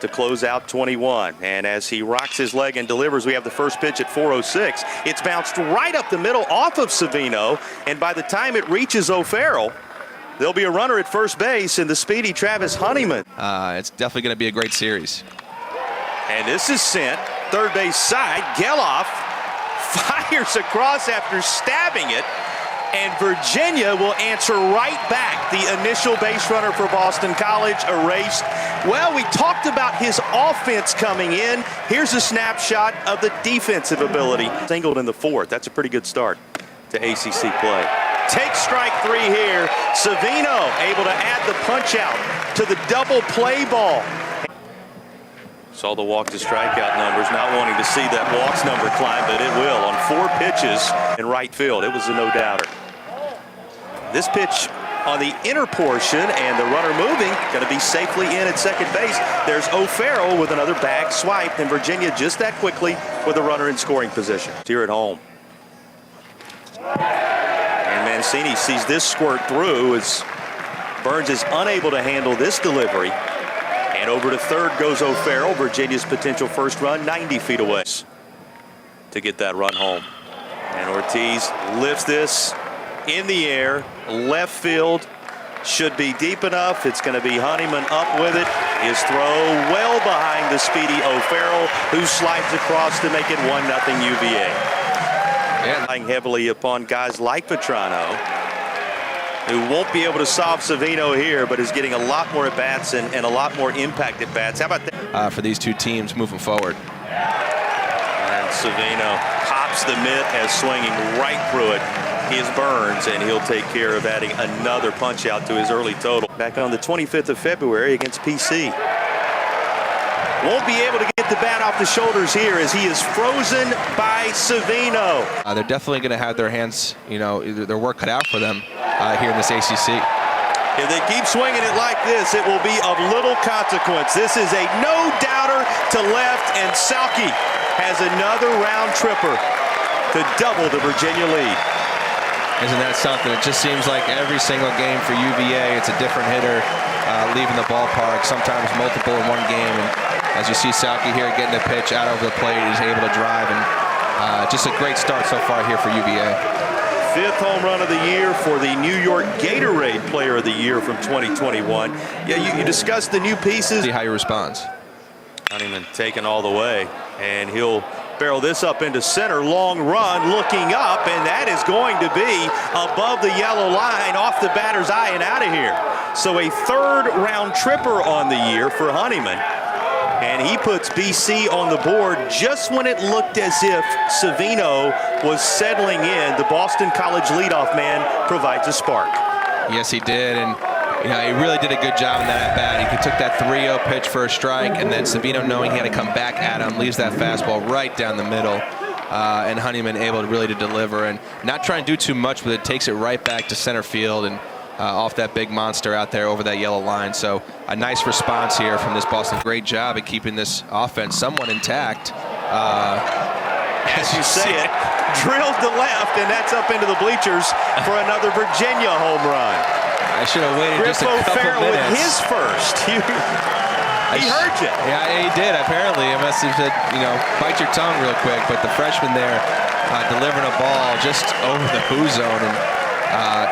to close out 21. And as he rocks his leg and delivers, we have the first pitch at 4:06. It's bounced right up the middle off of Savino, and by the time it reaches O'Farrell, there'll be a runner at first base in the speedy Travis Honeyman. It's definitely going to be a great series. And this is sent third base side. Geloff fires across after stabbing it, and Virginia will answer right back. The initial base runner for Boston College erased. Well, we talked about his offense coming in. Here's a snapshot of the defensive ability. Singled in the fourth. That's a pretty good start to ACC play. Take strike three here. Savino able to add the punch out to the double play ball. Saw the walk to strikeout numbers, not wanting to see that walks number climb, but it will on 4 pitches in right field. It was a no-doubter. This pitch on the inner portion, and the runner moving, going to be safely in at second base. There's O'Farrell with another bag swipe, and Virginia just that quickly with a runner in scoring position. Here at home. And Mancini sees this squirt through as Burns is unable to handle this delivery. And over to third goes O'Farrell, Virginia's potential first run, 90 feet away to get that run home. And Ortiz lifts this in the air, left field, should be deep enough. It's going to be Honeyman up with it. His throw well behind the speedy O'Farrell, who slides across to make it 1-0 UVA. Yeah. Relying heavily upon guys like Vetrano, who won't be able to solve Savino here, but is getting a lot more at-bats and a lot more impact at-bats. How about that? For these two teams moving forward. And Savino pops the mitt as swinging right through it is Burns, and he'll take care of adding another punch out to his early total. Back on the 25th of February against PC. Won't be able to get the bat off the shoulders here as he is frozen by Savino. They're definitely going to have their hands, their work cut out for them here in this ACC. If they keep swinging it like this, it will be of little consequence. This is a no-doubter to left, and Salke has another round tripper to double the Virginia lead. Isn't that something? It just seems like every single game for UVA, it's a different hitter leaving the ballpark, sometimes multiple in one game. And as you see Salke here getting the pitch out over the plate, he's able to drive, and just a great start so far here for UVA. 5th home run of the year for the New York Gatorade Player of the Year from 2021. Yeah, you discussed the new pieces. See how he responds. Honeyman taken all the way, and he'll barrel this up into center. Long run, looking up, and that is going to be above the yellow line, off the batter's eye and out of here. So a 3rd round tripper on the year for Honeyman. And he puts BC on the board just when it looked as if Savino was settling in. The Boston College leadoff man provides a spark. Yes, he did, and he really did a good job in that at-bat. He took that 3-0 pitch for a strike, and then Savino, knowing he had to come back at him, leaves that fastball right down the middle. And Honeyman able to really deliver and not try and do too much with it. Takes it right back to center field and off that big monster out there over that yellow line. So a nice response here from this Boston. Great job at keeping this offense somewhat intact. As you say it, drilled to left, and that's up into the bleachers for another Virginia home run. I should have waited just a couple minutes. With his first. He heard you. Yeah, he did. Apparently, I must have said, bite your tongue real quick. But the freshman there delivering a ball just over the who zone and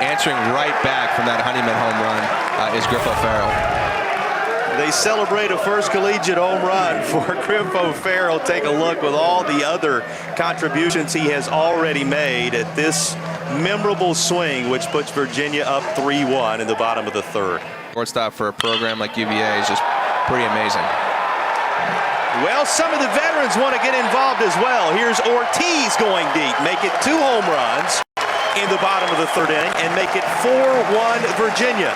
answering right back from that Honeyman home run is Griff O'Farrell. They celebrate a first collegiate home run for Griff O'Farrell. Take a look with all the other contributions he has already made at this memorable swing, which puts Virginia up 3-1 in the bottom of the 3rd. Shortstop for a program like UVA is just pretty amazing. Well, some of the veterans want to get involved as well. Here's Ortiz going deep, make it 2 home runs in the bottom of the 3rd inning and make it 4-1 Virginia.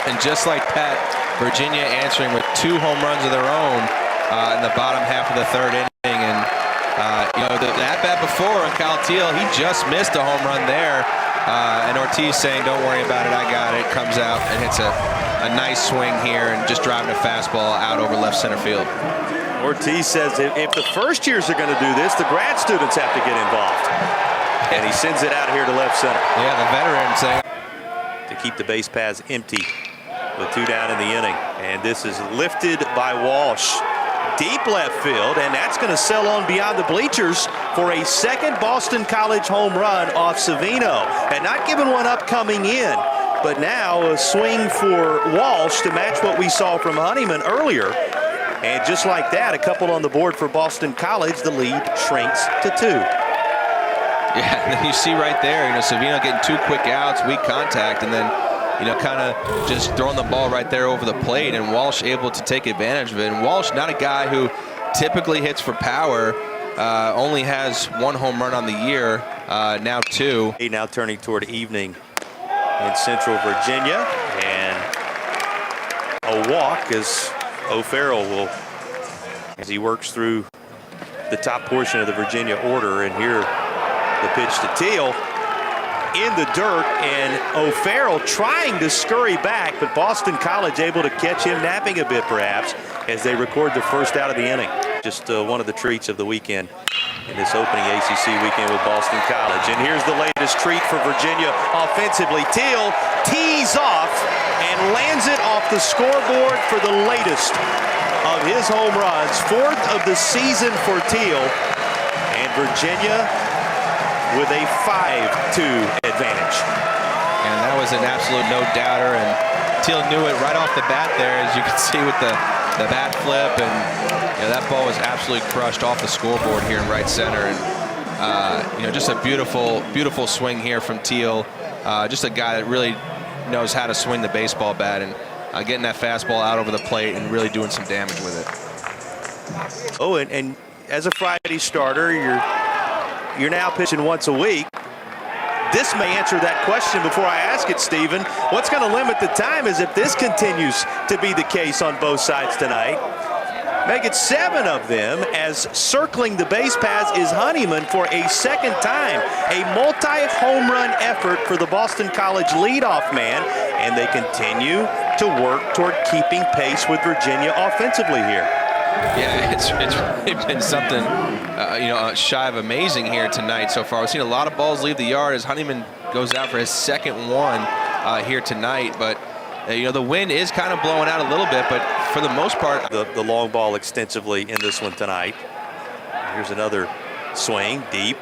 And just like Pat, Virginia answering with 2 home runs of their own in the bottom half of the 3rd inning. And the at-bat before on Kyle Teal, he just missed a home run there. And Ortiz saying, don't worry about it, I got it. Comes out and hits a nice swing here and just driving a fastball out over left center field. Ortiz says if the first years are going to do this, the grad students have to get involved. And he sends it out here to left center. Yeah, the veteran saying. To keep the base paths empty with 2 down in the inning. And this is lifted by Walsh. Deep left field, and that's going to sail on beyond the bleachers for a second Boston College home run off Savino. And not giving one up coming in, but now a swing for Walsh to match what we saw from Honeyman earlier. And just like that, a couple on the board for Boston College. The lead shrinks to 2. Yeah, and then you see right there, Savino getting 2 quick outs, weak contact, and then kind of just throwing the ball right there over the plate, and Walsh able to take advantage of it. And Walsh, not a guy who typically hits for power, only has 1 home run on the year, now 2. Now turning toward evening in Central Virginia, and a walk as O'Farrell will, as he works through the top portion of the Virginia order. And here the pitch to Teal in the dirt, and O'Farrell trying to scurry back, but Boston College able to catch him napping a bit perhaps as they record the first out of the inning. Just one of the treats of the weekend in this opening ACC weekend with Boston College. And here's the latest treat for Virginia offensively. Teal tees off and lands it off the scoreboard for the latest of his home runs, 4th of the season for Teal, and Virginia with a 5-2 advantage. And that was an absolute no-doubter, and Teal knew it right off the bat there, as you can see with the bat flip, and that ball was absolutely crushed off the scoreboard here in right center. And just a beautiful, beautiful swing here from Teal. Just a guy that really knows how to swing the baseball bat, and getting that fastball out over the plate and really doing some damage with it. Oh, and as a Friday starter, you're now pitching once a week. This may answer that question before I ask it, Stephen. What's going to limit the time is if this continues to be the case on both sides tonight. Make it 7 of them, as circling the base paths is Honeyman for a second time. A multi-home run effort for the Boston College leadoff man, and they continue to work toward keeping pace with Virginia offensively here. Yeah, it's really been something, shy of amazing here tonight so far. We've seen a lot of balls leave the yard as Honeyman goes out for his second one here tonight. But, the wind is kind of blowing out a little bit, but for the most part. The long ball extensively in this one tonight. Here's another swing, deep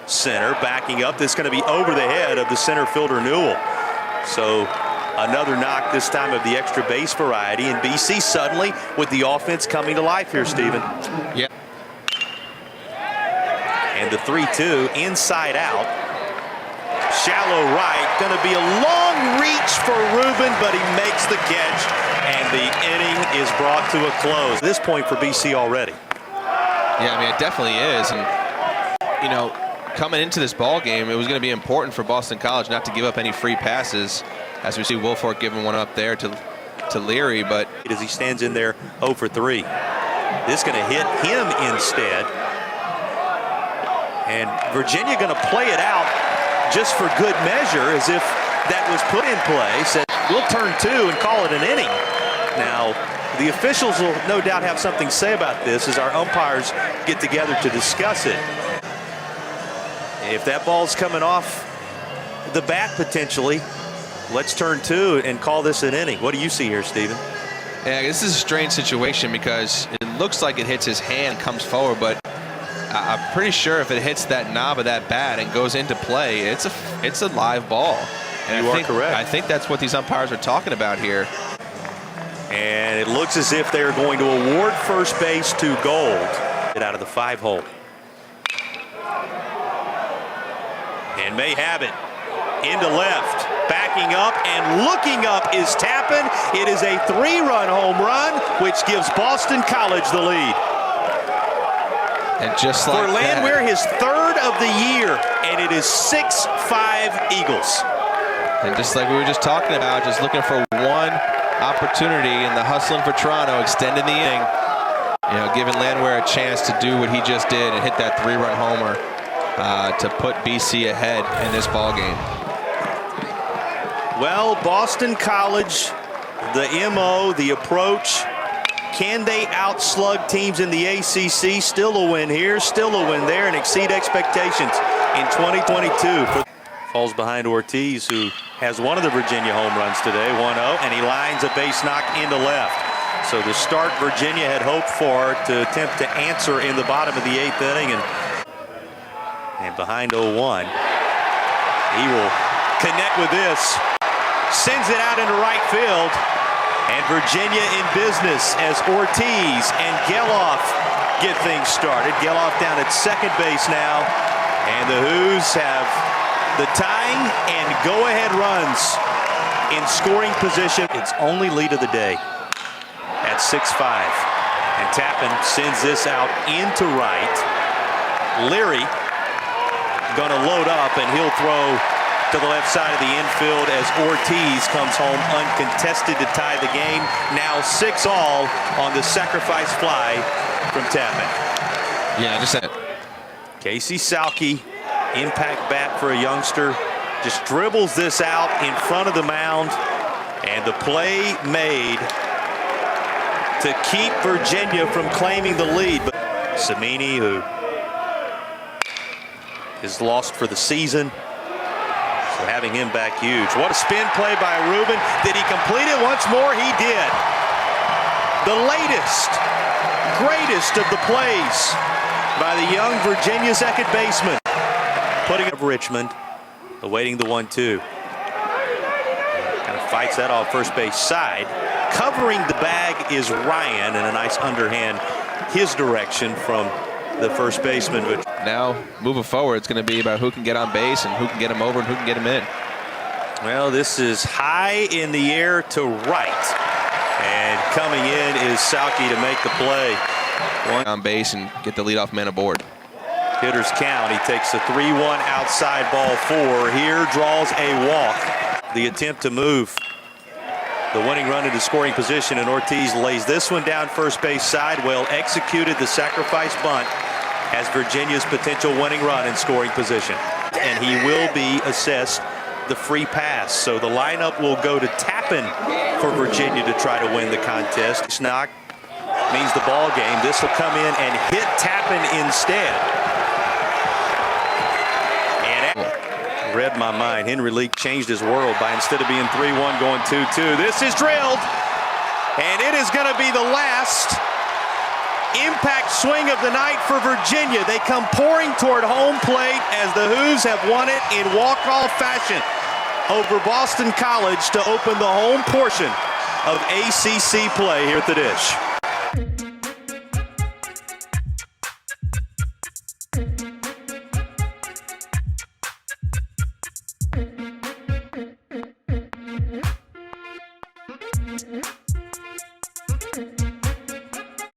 center, backing up. This is going to be over the head of the center fielder Newell. So another knock, this time of the extra base variety, and BC suddenly with the offense coming to life here, Stephen. Yeah. And the 3-2 inside out. Shallow right, going to be a long reach for Rubin, but he makes the catch, and the inning is brought to a close. This point for BC already. Yeah, it definitely is. And, coming into this ball game, it was going to be important for Boston College not to give up any free passes, as we see Wilfork giving one up there to Leary, but as he stands in there 0 for 3. This is going to hit him instead. And Virginia going to play it out just for good measure, as if that was put in place. And we'll turn 2 and call it an inning. Now, the officials will no doubt have something to say about this as our umpires get together to discuss it. If that ball's coming off the bat potentially, let's turn 2 and call this an inning. What do you see here, Stephen? Yeah, this is a strange situation because it looks like it hits his hand, comes forward, but I'm pretty sure if it hits that knob of that bat and goes into play, it's a live ball. And you are correct. I think that's what these umpires are talking about here. And it looks as if they're going to award first base to Gold. Get out of the 5-hole. And may have it into left. Backing up and looking up is Tappan. It is a 3-run home run, which gives Boston College the lead. And just like for Landwehr, his 3rd of the year, and it is 6-5 Eagles. And just like we were just talking about, just looking for one opportunity, and the hustling for Toronto, extending the inning, giving Landwehr a chance to do what he just did and hit that 3-run homer to put BC ahead in this ball game. Well, Boston College, the MO, the approach. Can they outslug teams in the ACC? Still a win here, still a win there, and exceed expectations in 2022. Falls behind Ortiz, who has one of the Virginia home runs today, 1-0, and he lines a base knock into left. So the start Virginia had hoped for to attempt to answer in the bottom of the 8th inning, and behind 0-1, he will connect with this, sends it out into right field, and Virginia in business as Ortiz and Geloff get things started. Geloff down at second base now, and the Hoos have the tying and go-ahead runs in scoring position. Its only lead of the day at 6-5. And Tappan sends this out into right. Leary gonna load up, and he'll throw to the left side of the infield as Ortiz comes home uncontested to tie the game. Now 6-all on the sacrifice fly from Tappan. Yeah, just that. Casey Salke, impact bat for a youngster, just dribbles this out in front of the mound, and the play made to keep Virginia from claiming the lead. But Cimini, who is lost for the season, so having him back huge. What a spin play by Rubin. Did he complete it once more? He did. The latest, greatest of the plays by the young Virginia second baseman. Putting up Richmond, awaiting the 1-2. Kind of fights that off first base side. Covering the bag is Ryan, and a nice underhand his direction from the first baseman. Now, moving forward, it's going to be about who can get on base and who can get him over and who can get him in. Well, this is high in the air to right, and coming in is Salke to make the play. On base and get the leadoff man aboard. Hitter's count. He takes a 3-1 outside ball 4. Here draws a walk. The attempt to move the winning run into scoring position, and Ortiz lays this one down first base side. Well executed. The sacrifice bunt has Virginia's potential winning run in scoring position, and he will be assessed the free pass. So the lineup will go to Tappan for Virginia to try to win the contest. Knock means the ball game. This will come in and hit Tappan instead. Read my mind. Henry Leak changed his world by, instead of being 3-1, going 2-2. This is drilled, and it is going to be the last impact swing of the night for Virginia. They come pouring toward home plate as the Hoos have won it in walk-off fashion over Boston College to open the home portion of ACC play here at the Dish.